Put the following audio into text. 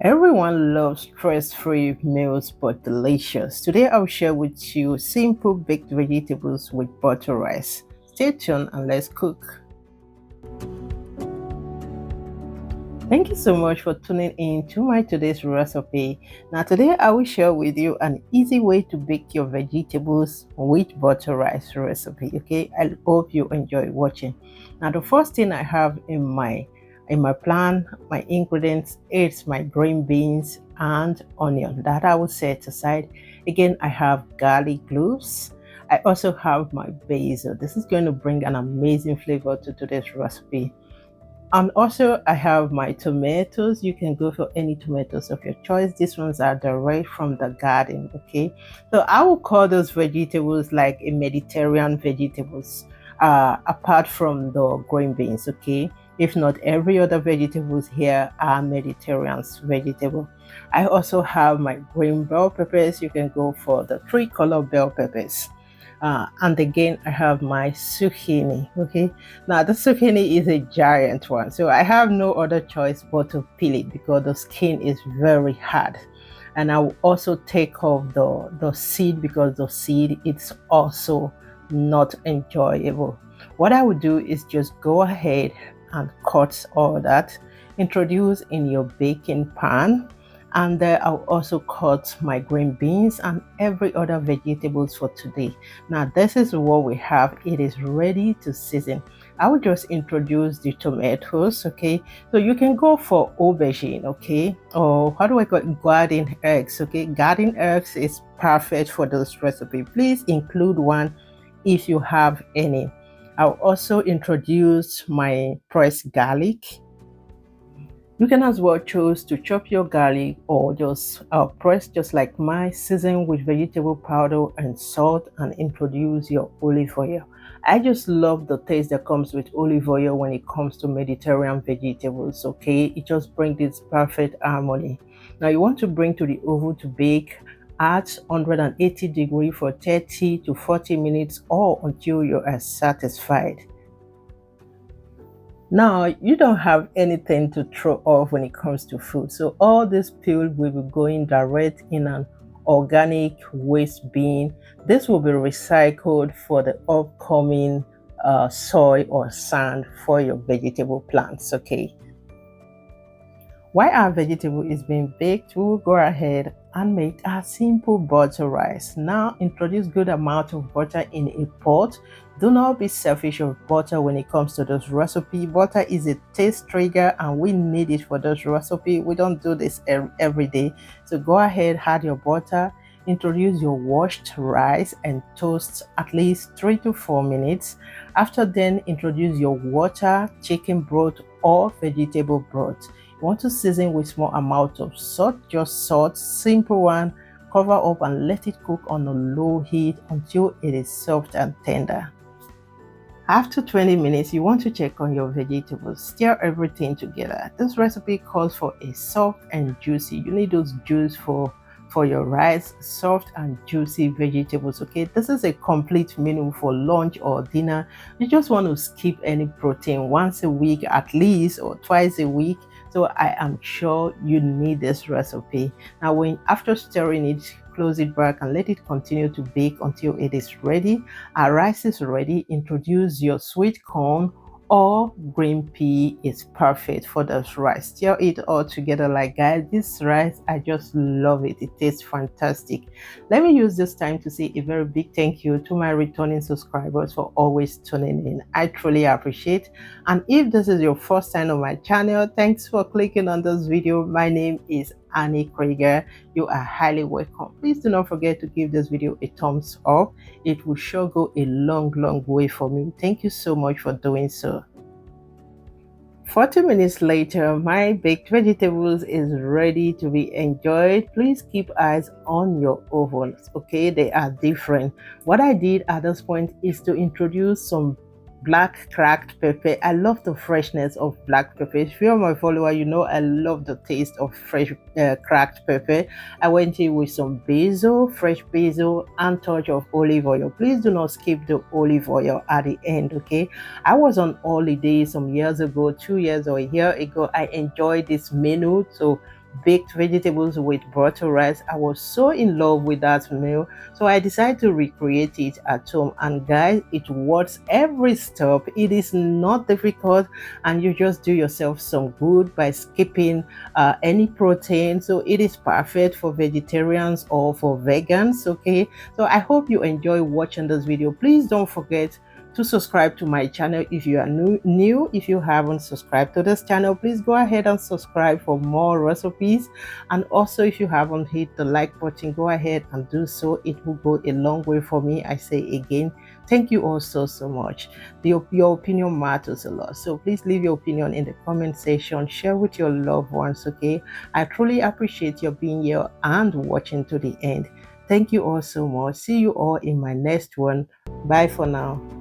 Everyone loves stress-free meals but delicious. Today I'll share with you simple baked vegetables with butter rice. Stay tuned and let's cook. Thank you so much for tuning in to my today's recipe. Now today I will share with you an easy way to bake your vegetables with butter rice recipe. Okay, I hope you enjoy watching. Now the first thing I have in my plan, my ingredients is my green beans and onion that I will set aside. Again, I have garlic cloves. I also have my basil. This is going to bring an amazing flavor to today's recipe. And also I have my tomatoes. You can go for any tomatoes of your choice. These ones are direct from the garden. Okay, so I will call those vegetables like a Mediterranean vegetables, apart from the green beans. Okay, if not, every other vegetables here are Mediterranean vegetable. I also have my green bell peppers. You can go for the three color bell peppers. And again, I have my zucchini. Okay, now the zucchini is a giant one, so I have no other choice but to peel it because the skin is very hard. And I will also take off the seed because the seed is also not enjoyable. What I would do is just go ahead and cut all that, introduce in your baking pan, and then I'll also cut my green beans and every other vegetables for today. Now this is what we have. It is ready to season. I will just introduce the tomatoes. Okay, so you can go for aubergine. Okay, or how do I call it, garden eggs. Okay, garden eggs is perfect for this recipe. Please include one if you have any. I'll also introduce my pressed garlic. You can as well choose to chop your garlic or just press just like mine, season with vegetable powder and salt, and introduce your olive oil. I just love the taste that comes with olive oil when it comes to Mediterranean vegetables. Okay, it just brings this perfect harmony. Now you want to bring to the oven to bake at 180 degrees for 30 to 40 minutes or until you are satisfied. Now, you don't have anything to throw off when it comes to food. So all this peel will be going direct in an organic waste bin. This will be recycled for the upcoming soil or sand for your vegetable plants. Okay. While our vegetable is being baked, we will go ahead and make a simple butter rice. Now introduce good amount of butter in a pot. Do not be selfish of butter when it comes to this recipe. Butter is a taste trigger and we need it for this recipe. We don't do this every day. So go ahead, add your butter, introduce your washed rice and toast at least 3 to 4 minutes. After then, introduce your water, chicken broth or vegetable broth. You want to season with small amount of salt, just salt, simple one. Cover up and let it cook on a low heat until it is soft and tender. After 20 minutes, you want to check on your vegetables. Stir everything together. This recipe calls for a soft and juicy. You need those juice for your rice, soft and juicy vegetables. Okay, this is a complete menu for lunch or dinner. You just want to skip any protein once a week at least or twice a week. So I am sure you need this recipe. Now when after stirring it, close it back and let it continue to bake until it is ready. Our rice is ready. Introduce your sweet corn or green pea is perfect for this rice. Stir it all together. Like guys, this rice, I just love it. It tastes fantastic. Let me use this time to say a very big thank you to my returning subscribers for always tuning in. I truly appreciate. And if this is your first time on my channel, thanks for clicking on this video. My name is Annie Krieger. You are highly welcome. Please do not forget to give this video a thumbs up. It will sure go a long way for me. Thank you so much for doing so. 40 minutes later, my baked vegetables is ready to be enjoyed. Please keep eyes on your ovens. Okay, they are different. What I did at this point is to introduce some black cracked pepper. I love the freshness of black pepper. If you're my follower, you know I love the taste of fresh cracked pepper. I went in with some basil, fresh basil, and touch of olive oil. Please do not skip the olive oil at the end. Okay, I was on holiday some years ago, 2 years or a year ago. I enjoyed this menu, so baked vegetables with butter rice. I was so in love with that meal, so I decided to recreate it at home. And guys, it works every step. It is not difficult, and you just do yourself some good by skipping any protein. So it is perfect for vegetarians or for vegans. Okay, so I hope you enjoy watching this video. Please don't forget to subscribe to my channel if you are new. If you haven't subscribed to this channel, please go ahead and subscribe for more recipes. And also, if you haven't hit the like button, go ahead and do so. It will go a long way for me. I say again, thank you all so much. Your opinion matters a lot, so please leave your opinion in the comment section. Share with your loved ones. Okay, I truly appreciate your being here and watching to the end. Thank you all so much. See you all in my next one. Bye for now.